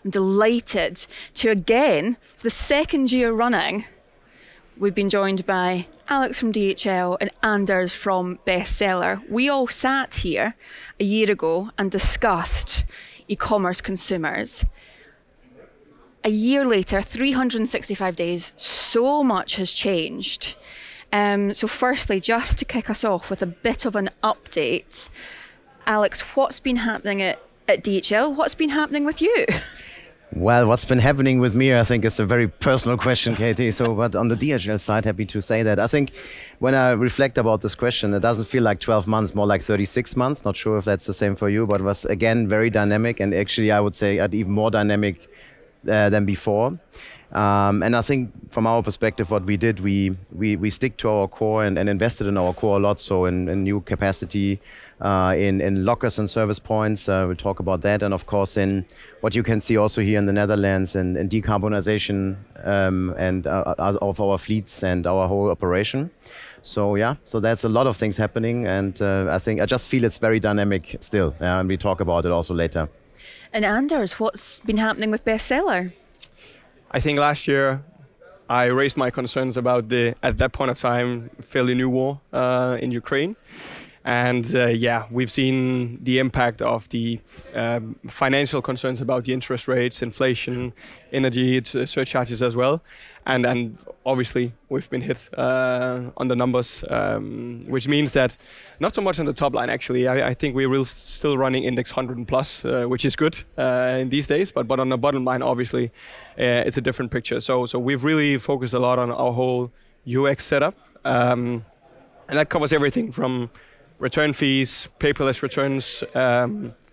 I'm delighted to again, for the second year running, we've been joined by Alex from DHL and Anders from BestSeller. We all sat here a year ago and discussed e-commerce consumers. A year later, 365 days, so much has changed. So firstly, just to kick us off with a bit of an update, Alex, what's been happening at DHL? What's been happening with you? Well, what's been happening with me, I think, is a very personal question, Katie. So, but on the DHL side, happy to say that. I think when I reflect about this question, it doesn't feel like 12 months, more like 36 months. Not sure if that's the same for you, but it was, again, very dynamic. And actually, I would say even more dynamic than before. And I think from our perspective, what we did, we stick to our core and invested in our core a lot. So in new capacity, in lockers and service points, we'll talk about that. And of course, in what you can see also here in the Netherlands in decarbonization of our fleets and our whole operation. So yeah, so that's a lot of things happening. And I just feel it's very dynamic still. And we talk about it also later. And Anders, what's been happening with BestSeller? I think last year I raised my concerns about the, at that point of time, fairly new war in Ukraine. And yeah, we've seen the impact of the financial concerns about the interest rates, inflation, energy surcharges as well. And obviously we've been hit on the numbers, which means that not so much on the top line actually. I think we're still running index 100 and plus, which is good in these days. But on the bottom line, obviously, it's a different picture. So we've really focused a lot on our whole UX setup, and that covers everything from return fees, paperless returns,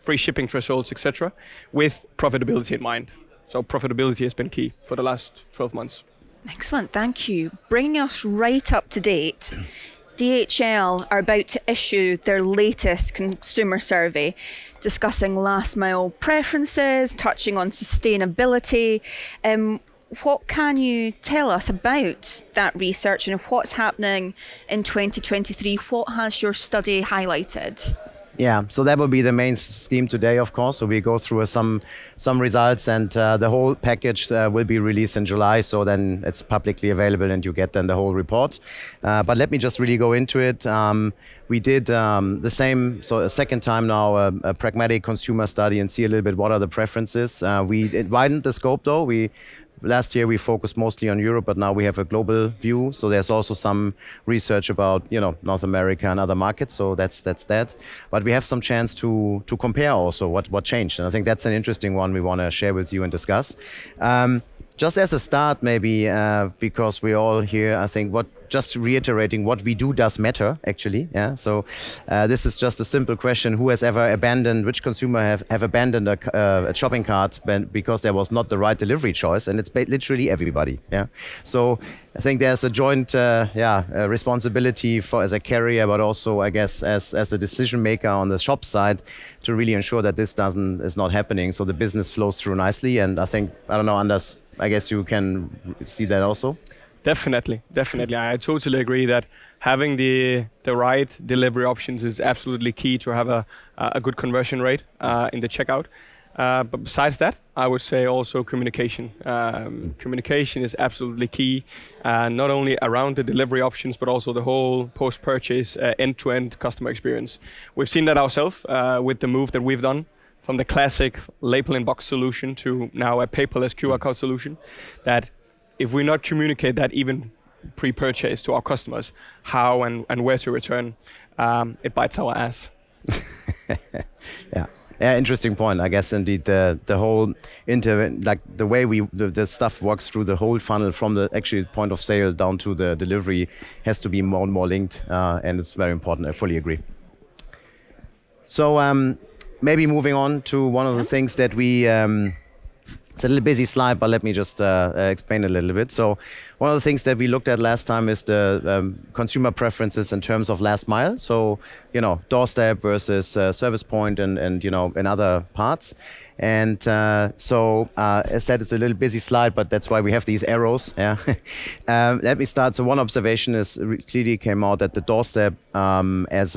free shipping thresholds, etc., with profitability in mind. So profitability has been key for the last 12 months. Excellent, thank you. Bringing us right up to date, DHL are about to issue their latest consumer survey, discussing last mile preferences, touching on sustainability. What can you tell us about that research and what's happening in 2023? What has your study highlighted? Yeah, so that will be the main scheme today, of course. So we go through some results, and the whole package will be released in July. So then it's publicly available, and you get then the whole report. But let me just really go into it. We did the same, so a second time now, a pragmatic consumer study, and see a little bit what are the preferences. We widened the scope though. Last year we focused mostly on Europe, but now we have a global view. So there's also some research about, North America and other markets. So that's that. But we have some chance to compare also what changed. And I think that's an interesting one we want to share with you and discuss. Just as a start, maybe, because we're all here, I think just reiterating what we do does matter, actually. Yeah. So this is just a simple question: who has ever abandoned? Which consumer have abandoned a shopping cart because there was not the right delivery choice? And it's literally everybody. Yeah. So I think there's a joint, responsibility as a carrier, but also, I guess, as a decision maker on the shop side, to really ensure that this is not happening. So the business flows through nicely. And I think, I don't know, Anders, I guess you can see that also. Definitely. I totally agree that having the right delivery options is absolutely key to have a good conversion rate in the checkout. But besides that, I would say also communication. Communication is absolutely key, not only around the delivery options, but also the whole post-purchase end-to-end customer experience. We've seen that ourselves with the move that we've done from the classic label-in-box solution to now a paperless QR code solution, that if we not communicate that even pre-purchase to our customers, how and where to return, it bites our ass. Yeah, interesting point. I guess indeed the whole the way the stuff works through the whole funnel from the actual point of sale down to the delivery has to be more and more linked, and it's very important. I fully agree. So maybe moving on to one of the things that we. It's a little busy slide, but let me just explain a little bit. So one of the things that we looked at last time is the consumer preferences in terms of last mile. So, doorstep versus service point and in other parts. And so as said, it's a little busy slide, but that's why we have these arrows. Yeah. Let me start. So one observation is clearly came out that the doorstep as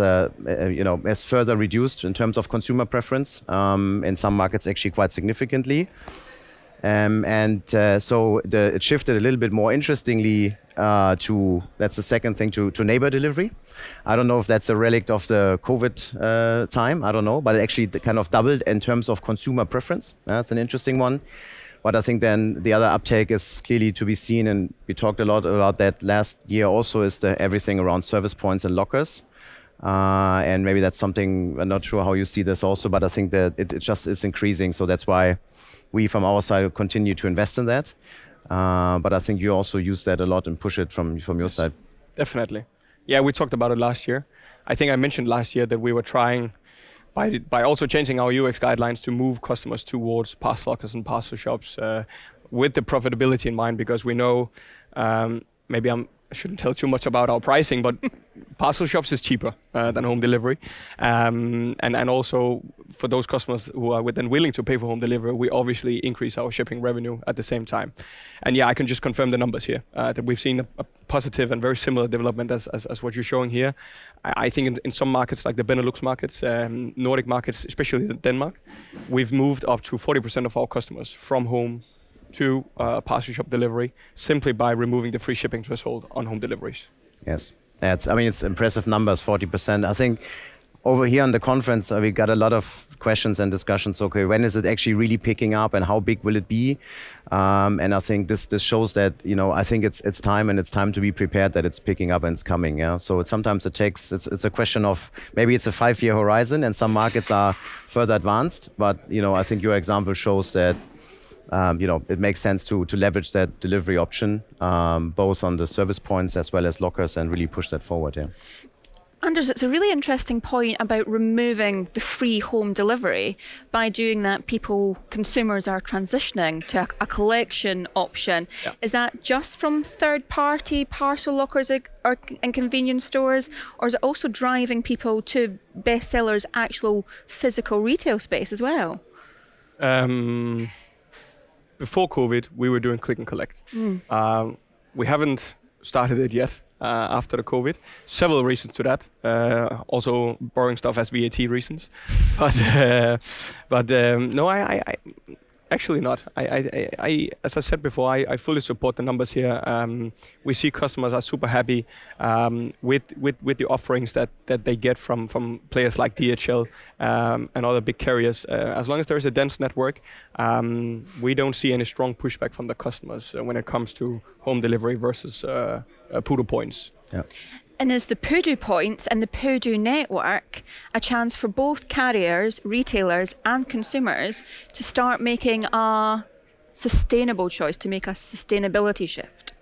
further reduced in terms of consumer preference in some markets actually quite significantly. So it shifted a little bit more interestingly to, that's the second thing, to neighbor delivery. I don't know if that's a relic of the COVID time, I don't know, but it actually kind of doubled in terms of consumer preference. That's an interesting one. But I think then the other uptake is clearly to be seen, and we talked a lot about that last year also, is everything around service points and lockers. And maybe that's something, I'm not sure how you see this also, but I think that it just is increasing. So that's why we from our side continue to invest in that. But I think you also use that a lot and push it from your side. Definitely. Yeah, we talked about it last year. I think I mentioned last year that we were trying, by also changing our UX guidelines, to move customers towards parcel lockers and parcel shops with the profitability in mind, because we know, maybe I shouldn't tell too much about our pricing, but parcel shops is cheaper than home delivery. And also for those customers who are then willing to pay for home delivery, we obviously increase our shipping revenue at the same time. And yeah, I can just confirm the numbers here, that we've seen a positive and very similar development as what you're showing here. I think in some markets, like the Benelux markets, Nordic markets, especially Denmark, we've moved up to 40% of our customers from home to parcel shop delivery, simply by removing the free shipping threshold on home deliveries. Yes, I mean, it's impressive numbers, 40%. I think over here on the conference, we got a lot of questions and discussions. Okay, when is it actually really picking up, and how big will it be? And I think this shows that, you know, I think it's time, and it's time to be prepared that it's picking up and it's coming. Yeah. So sometimes it takes. It's a question of, maybe it's a 5-year horizon, and some markets are further advanced. But you know, I think your example shows that. You know, it makes sense to leverage that delivery option, both on the service points as well as lockers, and really push that forward. Yeah. Anders, it's a really interesting point about removing the free home delivery. By doing that, consumers are transitioning to a collection option. Yeah. Is that just from third-party parcel lockers and convenience stores, or is it also driving people to BestSeller's actual physical retail space as well? Before COVID, we were doing click and collect. We haven't started it yet after the COVID. Several reasons to that. Also borrowing stuff as VAT reasons. But no, I actually not. I as I said before, I fully support the numbers here. We see customers are super happy with the offerings that they get from players like DHL and other big carriers. As long as there is a dense network, we don't see any strong pushback from the customers when it comes to home delivery versus Pudo points. Yeah. And is the Pudo points and the Pudo network a chance for both carriers, retailers and consumers to start making a sustainable choice, to make a sustainability shift?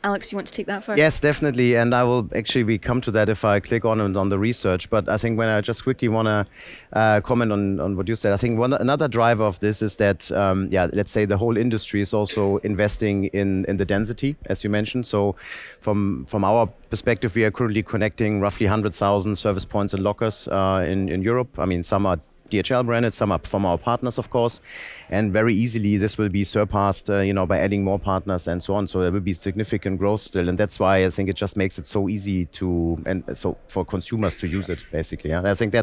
Alex, you want to take that first? Yes, definitely. And I will actually come to that if I click on the research. But I think when I just quickly want to comment on what you said, I think another driver of this is that, yeah, let's say the whole industry is also investing in the density, as you mentioned. So from our perspective, we are currently connecting roughly 100,000 service points and lockers in Europe. I mean, some are DHL branded, some up from our partners, of course, and very easily this will be surpassed, you know, by adding more partners and so on. So there will be significant growth still, and that's why I think it just makes it so easy so for consumers to use it, basically. Yeah? I think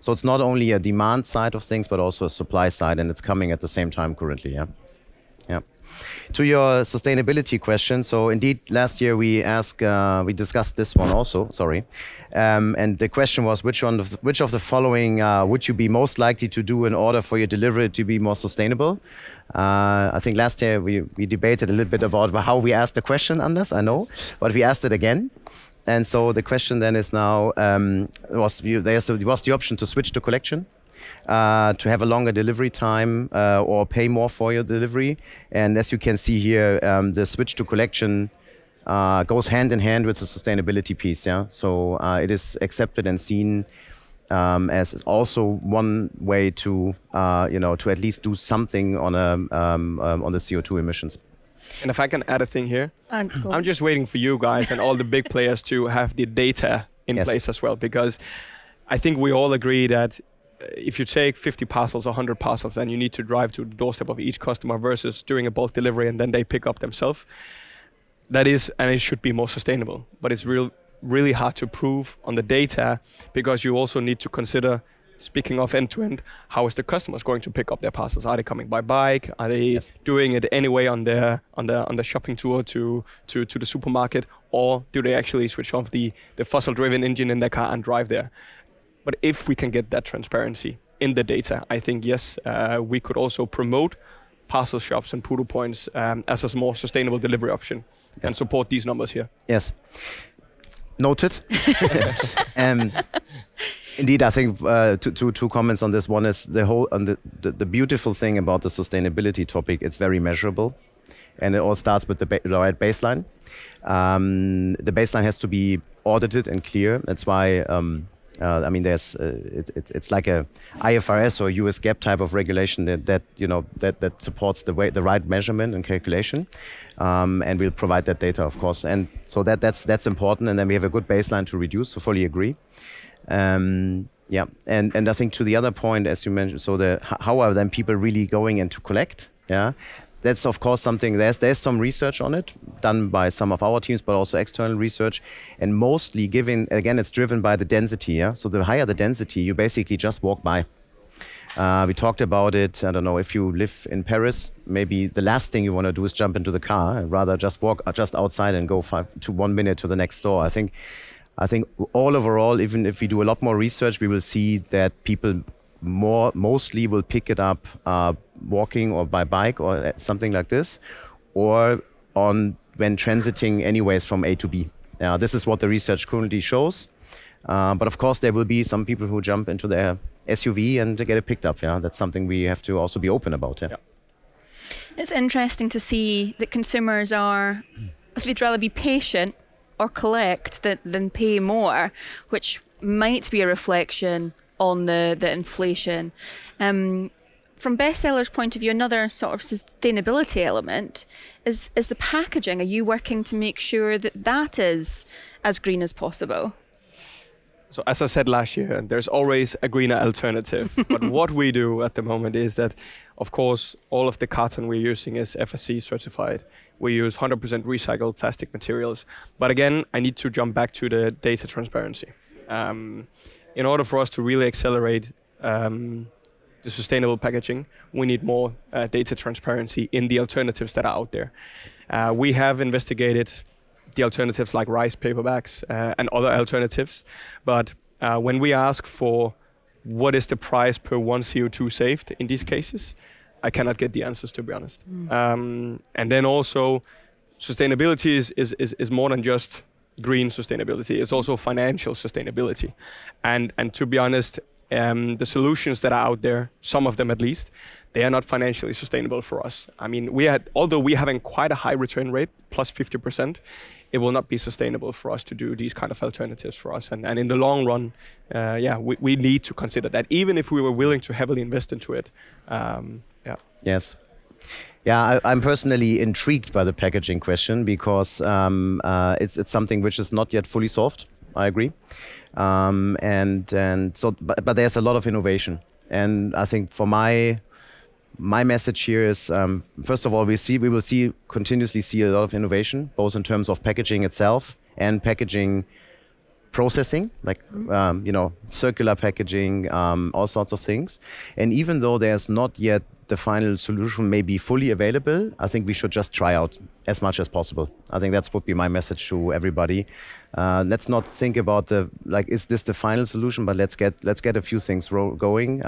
so. It's not only a demand side of things, but also a supply side, and it's coming at the same time currently. Yeah. Yeah. To your sustainability question, so indeed last year we discussed this one also, and the question was which of the following would you be most likely to do in order for your delivery to be more sustainable? I think last year we debated a little bit about how we asked the question, Anders, I know, but we asked it again. And so the question then is now, was the option to switch to collection, to have a longer delivery time, or pay more for your delivery. And as you can see here, the switch to collection goes hand in hand with the sustainability piece. Yeah, so it is accepted and seen as also one way to to at least do something on the CO2 emissions. And if I can add a thing here, I'm just waiting for you guys and all the big players to have the data in place as well, because I think we all agree that if you take 50 parcels or 100 parcels and you need to drive to the doorstep of each customer versus doing a bulk delivery and then they pick up themselves, that is, and it should be more sustainable. But it's really hard to prove on the data, because you also need to consider speaking of end-to-end, how is the customers going to pick up their parcels? Are they coming by bike? Are they doing it anyway on their shopping tour to the supermarket, or do they actually switch off the fossil-driven engine in their car and drive there? But if we can get that transparency in the data, I think yes, we could also promote parcel shops and poodle points as a more sustainable delivery option and support these numbers here. Yes. Noted. Indeed, I think two comments on this. One is the beautiful thing about the sustainability topic. It's very measurable, and it all starts with the right baseline. The baseline has to be audited and clear. That's why I mean, there's it's like a IFRS or US GAAP type of regulation that supports the right measurement and calculation, and we'll provide that data, of course. And so that's important. And then we have a good baseline to reduce. So fully agree. Yeah, and I think to the other point, as you mentioned, so how are then people really going in to collect? Yeah, that's of course something. There's some research on it done by some of our teams, but also external research, and mostly it's driven by the density. Yeah, so the higher the density, you basically just walk by. We talked about it. I don't know, if you live in Paris, maybe the last thing you want to do is jump into the car, and rather just walk just outside and go 1 minute to the next store. I think overall, even if we do a lot more research, we will see that people mostly will pick it up walking or by bike or something like this, or when transiting anyways from A to B. This is what the research currently shows. But of course, there will be some people who jump into their SUV and get it picked up. Yeah, that's something we have to also be open about. Yeah. It's interesting to see that consumers they'd rather be patient or collect than pay more, which might be a reflection on the inflation. From BestSeller's point of view, another sort of sustainability element is the packaging. Are you working to make sure that is as green as possible? So as I said last year, there's always a greener alternative. But what we do at the moment is that, of course, all of the carton we're using is FSC certified. We use 100% recycled plastic materials. But again, I need to jump back to the data transparency. In order for us to really accelerate the sustainable packaging, we need more data transparency in the alternatives that are out there. We have investigated the alternatives like rice paper bags and other alternatives. But when we ask for what is the price per 1 CO2 saved in these cases, I cannot get the answers, to be honest. And then also, sustainability is more than just green sustainability. It's also financial sustainability. And to be honest, the solutions that are out there, some of them at least, they are not financially sustainable for us. I mean, although we're having quite a high return rate, plus 50%, it will not be sustainable for us to do these kind of alternatives for us. And in the long run, we need to consider that, even if we were willing to heavily invest into it. Yes. Yeah, I'm personally intrigued by the packaging question because it's something which is not yet fully solved. I agree. But there's a lot of innovation. And I think for my message here is, first of all, we will continuously see a lot of innovation, both in terms of packaging itself and packaging processing, like circular packaging, all sorts of things. And even though there's not yet the final solution may be fully available, I think we should just try out as much as possible. I think that would be my message to everybody. Let's not think about is this the final solution, but let's get a few things going.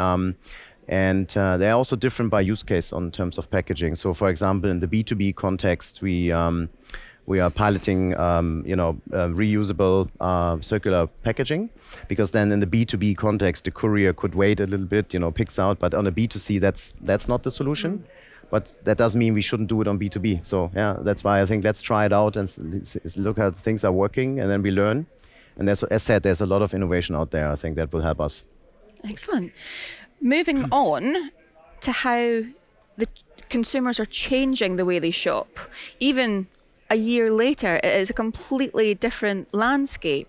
And they're also different by use case in terms of packaging. So, for example, in the B2B context, we are piloting, reusable circular packaging, because then in the B2B context, the courier could wait a little bit, picks out. But on a B2C, that's not the solution. But that doesn't mean we shouldn't do it on B2B. So yeah, that's why I think let's try it out and look how things are working, and then we learn. And as said, there's a lot of innovation out there. I think that will help us. Excellent. Moving on to how the consumers are changing the way they shop. Even a year later, it is a completely different landscape.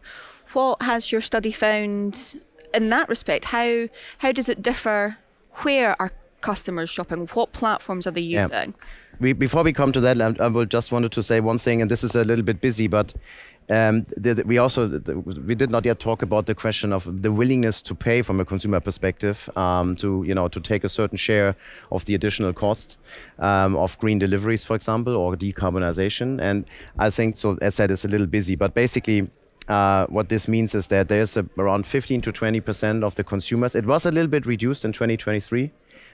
What has your study found in that respect? How does it differ? Where are customers shopping? What platforms are they using? Before we come to that, I will just wanted to say one thing, and this is a little bit busy, but we did not yet talk about the question of the willingness to pay from a consumer perspective, to take a certain share of the additional cost of green deliveries, for example, or decarbonization. And I think, so as I said, it's a little busy, but basically what this means is that there's around 15 to 20% of the consumers. It was a little bit reduced in 2023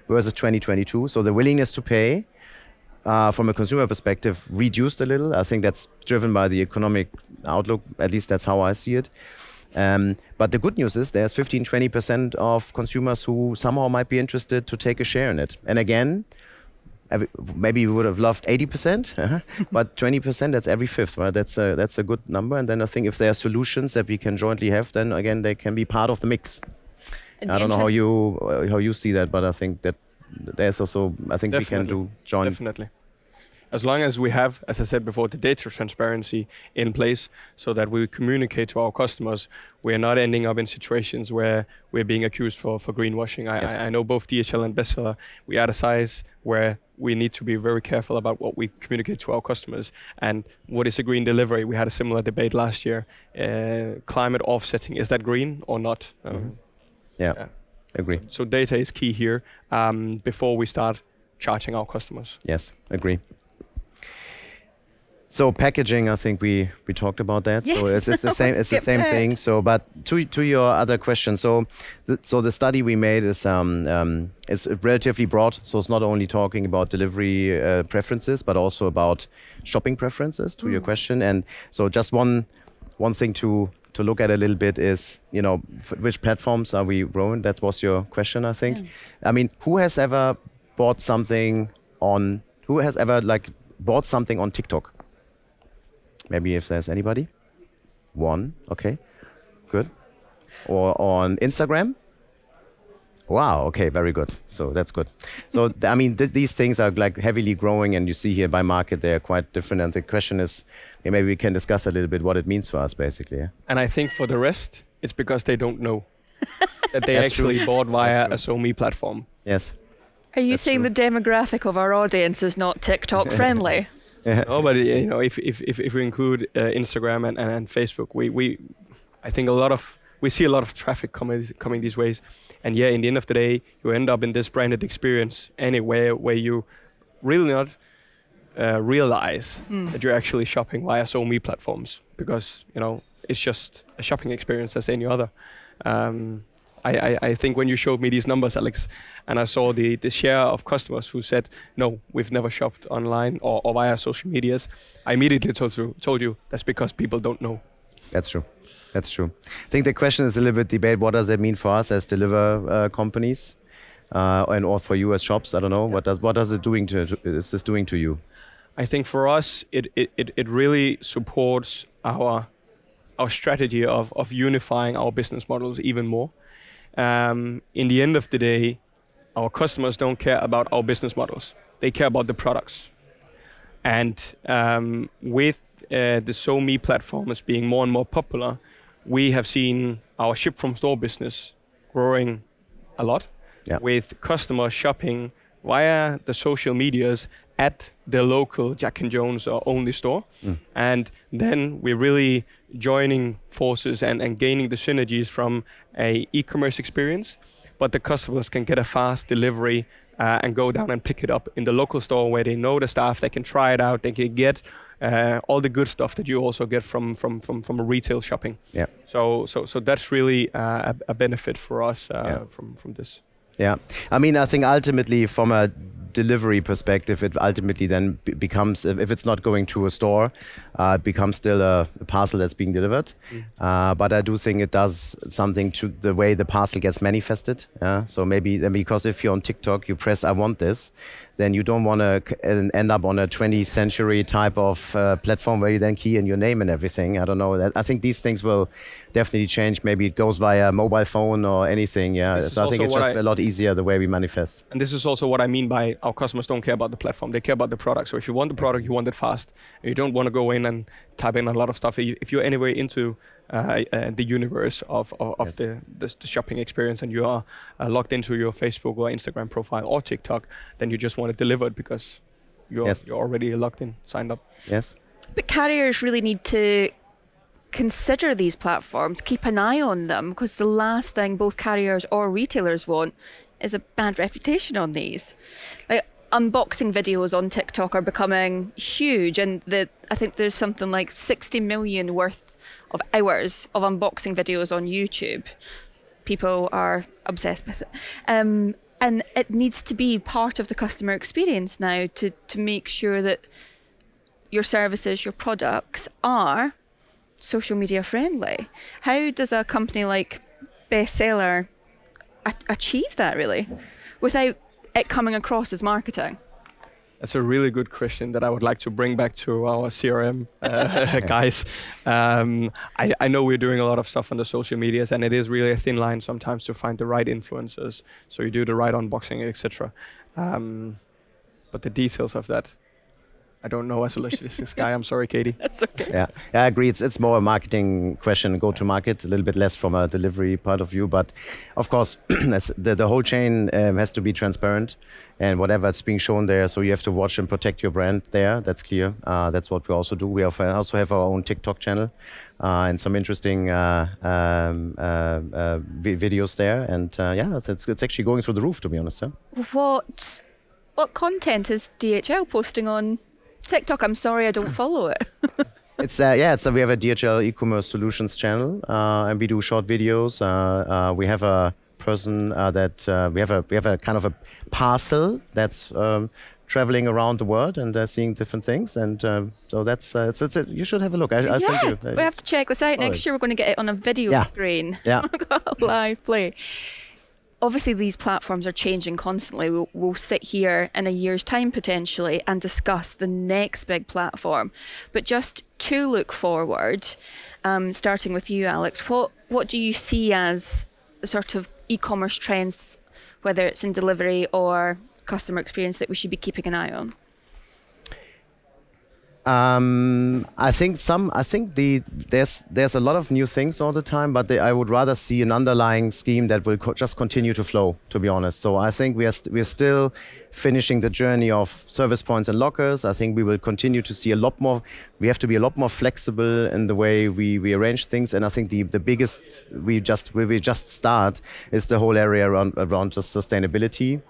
versus 2022. So the willingness to pay from a consumer perspective reduced a little. I think that's driven by the economic outlook. At least that's how I see it. But the good news is there's 15-20% of consumers who somehow might be interested to take a share in it. And again, maybe we would have loved 80%, but 20%, that's every fifth, right? That's a good number. And then I think if there are solutions that we can jointly have, then again, they can be part of the mix. I don't know how you see that, but I think that there's also, I think we can do joint. Definitely. As long as we have, as I said before, the data transparency in place so that we communicate to our customers, we're not ending up in situations where we're being accused for greenwashing. I know both DHL and BestSeller, we are at a size where we need to be very careful about what we communicate to our customers. And what is a green delivery? We had a similar debate last year. Climate offsetting, is that green or not? Yeah, agree. So data is key here before we start charging our customers. Yes, agree. So packaging, I think we talked about that. Yes. So it's the same. It's the same thing. So, but to your other question, so the study we made is relatively broad. So it's not only talking about delivery preferences, but also about shopping preferences. To your question, and so just one thing to look at a little bit is, which platforms are we growing? That was your question, I think. I mean, who has ever bought something on TikTok? Maybe if there's anybody. One, okay, good. Or on Instagram? Wow, okay, very good. So that's good. So, I mean, these things are like heavily growing, and you see here by market, they're quite different. And the question is, maybe we can discuss a little bit what it means for us, basically. Yeah? And I think for the rest, it's because they don't know that they actually bought via a SoMe platform. Yes. Are you saying the demographic of our audience is not TikTok friendly? No, but if we include Instagram and Facebook, I think we see a lot of traffic coming these ways, and in the end of the day, you end up in this branded experience anywhere where you really not realize that you're actually shopping via SoMe platforms, because it's just a shopping experience as any other. I think when you showed me these numbers, Alex, and I saw the share of customers who said, no, we've never shopped online or via social medias, I immediately told you that's because people don't know. That's true. That's true. I think the question is a little bit debate. What does it mean for us as deliver companies, or for you as shops? I don't know. Yeah. What is this doing to you? I think for us, it really supports our strategy of unifying our business models even more. In the end of the day, our customers don't care about our business models. They care about the products. And with the SoMe platforms being more and more popular, we have seen our ship from store business growing a lot, with customers shopping via the social medias at the local Jack and Jones or Only store. And then we're really joining forces and gaining the synergies from a e-commerce experience, but the customers can get a fast delivery and go down and pick it up in the local store where they know the staff, they can try it out, they can get all the good stuff that you also get from a retail shopping. Yeah. So that's really a benefit for us from this. Yeah, I mean, I think ultimately from a delivery perspective, it ultimately then becomes, if it's not going to a store, it becomes still a parcel that's being delivered. But I do think it does something to the way the parcel gets manifested. So maybe because if you're on TikTok, you press I want this, then you don't want to end up on a 20th century type of platform where you then key in your name and everything. I don't know. I think these things will definitely change. Maybe it goes via mobile phone or anything. Yeah. So I think it's just a lot easier the way we manifest. And this is also what I mean by our customers don't care about the platform. They care about the product. So if you want the product, you want it fast. And you don't want to go in and type in a lot of stuff. If you're anywhere into the universe of Yes. the shopping experience, and you are logged into your Facebook or Instagram profile or TikTok, then you just want it delivered because Yes. you're already logged in, signed up. Yes. But carriers really need to consider these platforms, keep an eye on them, because the last thing both carriers or retailers want is a bad reputation on these. Like, unboxing videos on TikTok are becoming huge, and I think there's something like 60 million worth of hours of unboxing videos on YouTube. People are obsessed with it. And it needs to be part of the customer experience now to make sure that your services, your products are social media friendly. How does a company like BestSeller achieve that really without it coming across as marketing? That's a really good question that I would like to bring back to our CRM guys. I know we're doing a lot of stuff on the social medias, and it is really a thin line sometimes to find the right influencers, so you do the right unboxing, etc. But the details of that, I don't know as a logistics guy. I'm sorry, Katie. That's okay. Yeah, I agree. It's more a marketing question, go to market, a little bit less from a delivery point of view. But of course, the whole chain has to be transparent, and whatever is being shown there. So you have to watch and protect your brand there. That's clear. That's what we also do. We also have our own TikTok channel and some interesting videos there. And yeah, it's actually going through the roof, to be honest. Yeah? What content is DHL posting on TikTok? I'm sorry, I don't follow it. We have a DHL e-commerce solutions channel, and we do short videos. We have a person that we have a kind of a parcel that's traveling around the world, and they're seeing different things, and so that's you should have a look. I think we have to check this out. Next year we're going to get it on a video screen. Yeah. Live play. Obviously, these platforms are changing constantly. We'll sit here in a year's time potentially and discuss the next big platform. But just to look forward, starting with you, Alex, what do you see as sort of e-commerce trends, whether it's in delivery or customer experience, that we should be keeping an eye on? I think there's a lot of new things all the time, but I would rather see an underlying scheme that will just continue to flow, to be honest. So I think we are still finishing the journey of service points and lockers. I think we will continue to see a lot more. We have to be a lot more flexible in the way we arrange things. And I think the biggest where we just start is the whole area around just sustainability.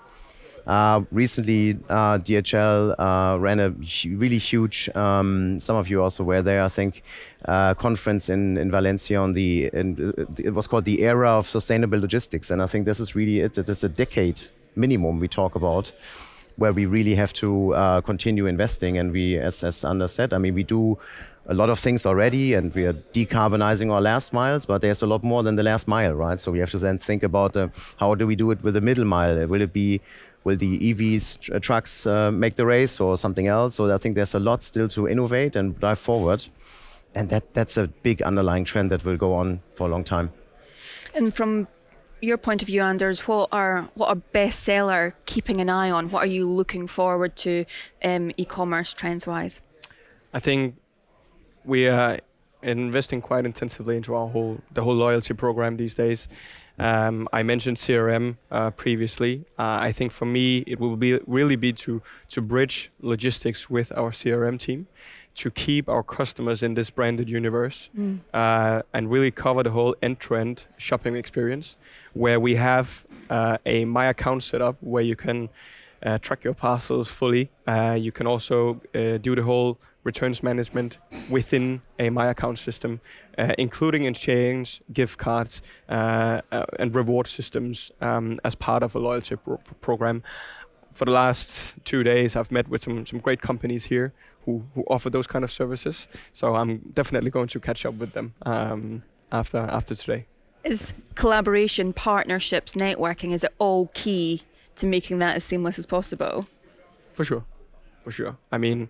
Recently, DHL ran a really huge, some of you also were there, I think, conference in Valencia it was called the Era of Sustainable Logistics. And I think this is really it. It is a decade minimum we talk about, where we really have to continue investing. And we, as Anders said, I mean, we do a lot of things already, and we are decarbonizing our last miles, but there's a lot more than the last mile, right? So we have to then think about how do we do it with the middle mile? Will the EVs trucks make the race or something else? So I think there's a lot still to innovate and drive forward. And that's a big underlying trend that will go on for a long time. And from your point of view, Anders, what are BestSeller keeping an eye on? What are you looking forward to e-commerce trends-wise? I think we are investing quite intensively into the whole loyalty program these days. I mentioned CRM previously. I think for me it will really be to bridge logistics with our CRM team, to keep our customers in this branded universe, and really cover the whole end-to-end shopping experience, where we have a My Account setup where you can track your parcels fully. You can also do the whole returns management within a My Account system, including exchange, gift cards, and reward systems as part of a loyalty program. For the last 2 days, I've met with some great companies here who offer those kind of services. So I'm definitely going to catch up with them after today. Is collaboration, partnerships, networking, is it all key to making that as seamless as possible? For sure. I mean,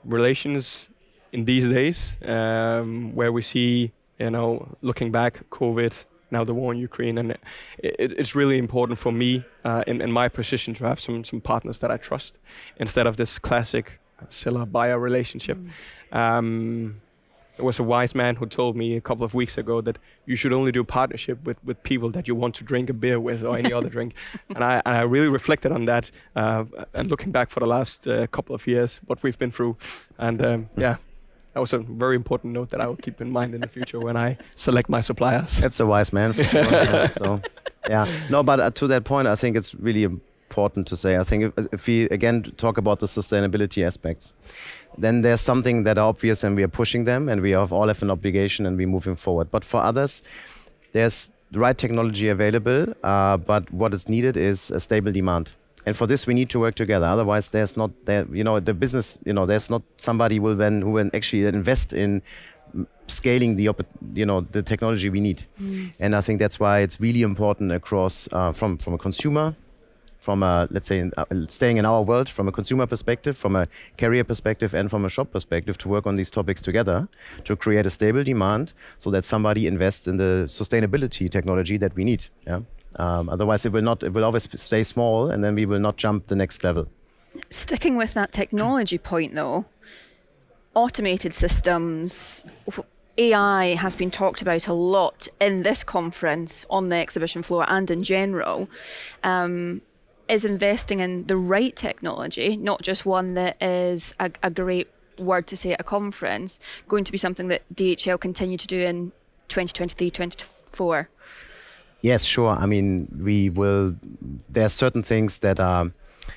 relations in these days, where we see, looking back, COVID, now the war in Ukraine, and it's really important for me in my position to have some partners that I trust, instead of this classic seller-buyer relationship. There was a wise man who told me a couple of weeks ago that you should only do partnership with people that you want to drink a beer with or any other drink. And I really reflected on that and looking back for the last couple of years, what we've been through. And yeah, that was a very important note that I will keep in mind in the future when I select my suppliers. That's a wise man for sure. Yeah, so, yeah. No, but to that point, I think it's really important to say. I think if we again talk about the sustainability aspects, then there's something that are obvious and we are pushing them and we all have an obligation and we're moving forward. But for others, there's the right technology available, but what is needed is a stable demand. And for this, we need to work together. Otherwise, there's not the business. There's not somebody who will actually invest in scaling the technology we need. And I think that's why it's really important across from a consumer, from a, let's say, staying in our world, from a consumer perspective, from a carrier perspective, and from a shop perspective, to work on these topics together to create a stable demand, so that somebody invests in the sustainability technology that we need. Yeah. Otherwise, it will always stay small, and then we will not jump the next level. Sticking with that technology point, though, automated systems, AI has been talked about a lot in this conference, on the exhibition floor, and in general. Is investing in the right technology, not just one that is a great word to say at a conference, going to be something that DHL continue to do in 2023, 2024? Yes, sure. I mean, there are certain things that are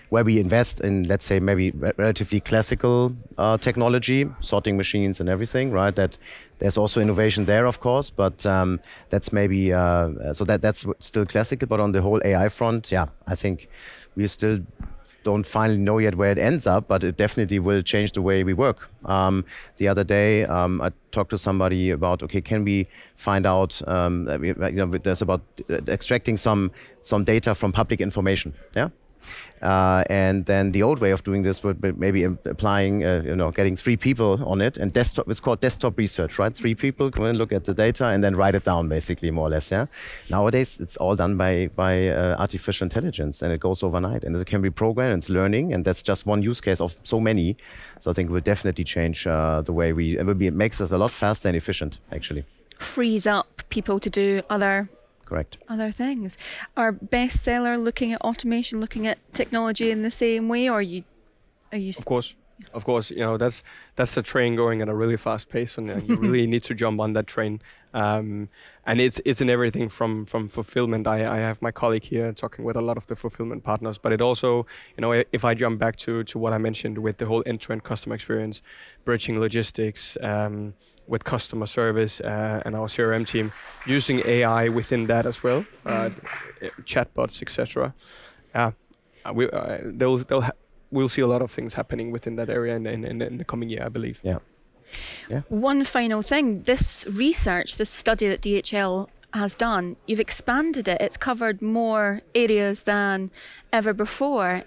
where we invest in, let's say, maybe relatively classical technology, sorting machines and everything, right? That there's also innovation there, of course, but that's maybe, that's still classical. But on the whole AI front, yeah, I think we still don't finally know yet where it ends up, but it definitely will change the way we work. The other day, I talked to somebody about, okay, can we find out, there's about extracting some data from public information, yeah? And then the old way of doing this would be maybe applying, getting 3 people on it, and it's called desktop research, right? 3 people come and look at the data and then write it down, basically, more or less, yeah? Nowadays, it's all done by artificial intelligence, and it goes overnight, and it can be programmed, and it's learning, and that's just one use case of so many. So I think it will definitely change the way it makes us a lot faster and efficient, actually. Frees up people to do other things. Are BestSeller looking at automation, looking at technology in the same way, or are you? Of course. That's a train going at a really fast pace, and you really need to jump on that train. And it's in everything from fulfillment. I have my colleague here talking with a lot of the fulfillment partners, but it also, if I jump back to what I mentioned with the whole end-to-end customer experience, bridging logistics with customer service and our CRM team, using AI within that as well, chatbots, etc. We'll see a lot of things happening within that area in the coming year, I believe. Yeah. One final thing, this research, this study that DHL has done, you've expanded it. It's covered more areas than ever before.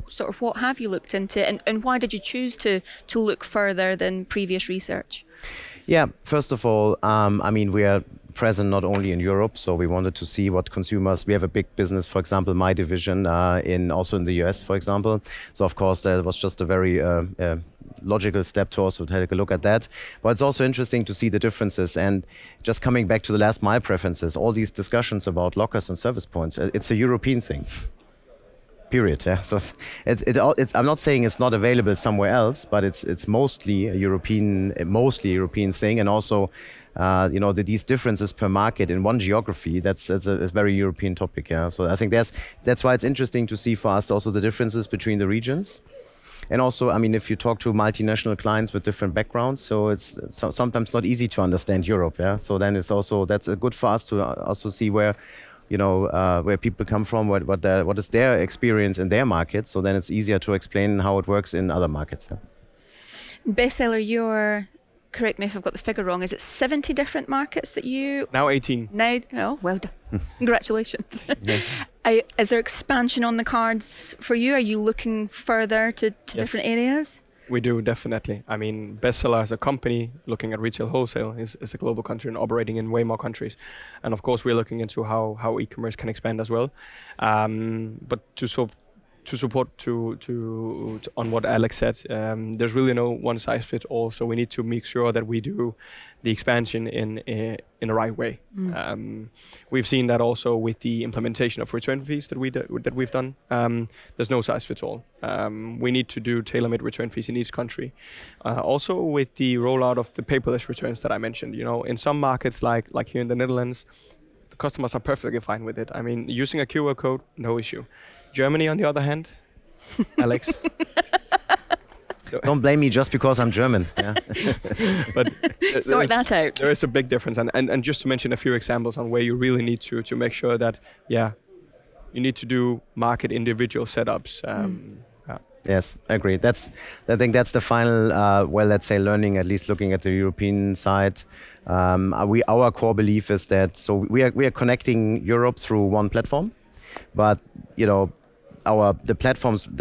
Sort of what have you looked into, and why did you choose to look further than previous research? Yeah, first of all, we are present not only in Europe, so we wanted to see what consumers. We have a big business, for example, my division, also in the US, for example. So of course, that was just a very logical step to also take a look at that. But it's also interesting to see the differences. And just coming back to the last mile preferences, all these discussions about lockers and service points, it's a European thing. Period. Yeah. So it's. I'm not saying it's not available somewhere else, but it's mostly a European thing, and also, these differences per market in one geography. That's a very European topic. Yeah. So I think that's why it's interesting to see for us also the differences between the regions. And also, if you talk to multinational clients with different backgrounds, so it's sometimes not easy to understand Europe. Yeah. So then that's good for us to also see where people come from, what is their experience in their market. So then it's easier to explain how it works in other markets. Yeah. BestSeller, correct me if I've got the figure wrong, is it 70 different markets that you... Now 18. Oh, well done. Congratulations. Is there expansion on the cards for you? Are you looking further to different areas? We do, definitely. BestSeller as a company, looking at retail wholesale, is a global country and operating in way more countries. And of course, we're looking into how e-commerce can expand as well. But to to support on what Alex said, there's really no one size fits all. So we need to make sure that we do the expansion in the right way. We've seen that also with the implementation of return fees that we've done. There's no size fits all. We need to do tailor-made return fees in each country. Also with the rollout of the paperless returns that I mentioned, in some markets like here in the Netherlands, the customers are perfectly fine with it. I mean, using a QR code, no issue. Germany, on the other hand, Alex. Don't blame me just because I'm German. Yeah. But sort that out. There is a big difference, and just to mention a few examples on where you really need to make sure that you need to do market individual setups. Yes, I agree. I think that's the final, let's say, learning. At least looking at the European side, our core belief is that we are connecting Europe through one platform, but the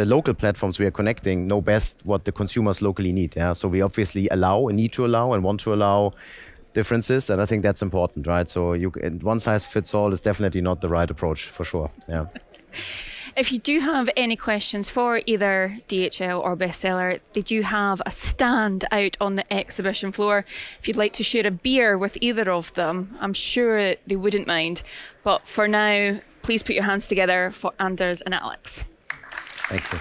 local platforms we are connecting know best what the consumers locally need. Yeah, so we obviously need to allow, and want to allow differences, and I think that's important, right? So one size fits all is definitely not the right approach, for sure. Yeah. If you do have any questions for either DHL or BestSeller, they do have a stand out on the exhibition floor. If you'd like to share a beer with either of them, I'm sure they wouldn't mind. But for now, please put your hands together for Anders and Alex. Thank you.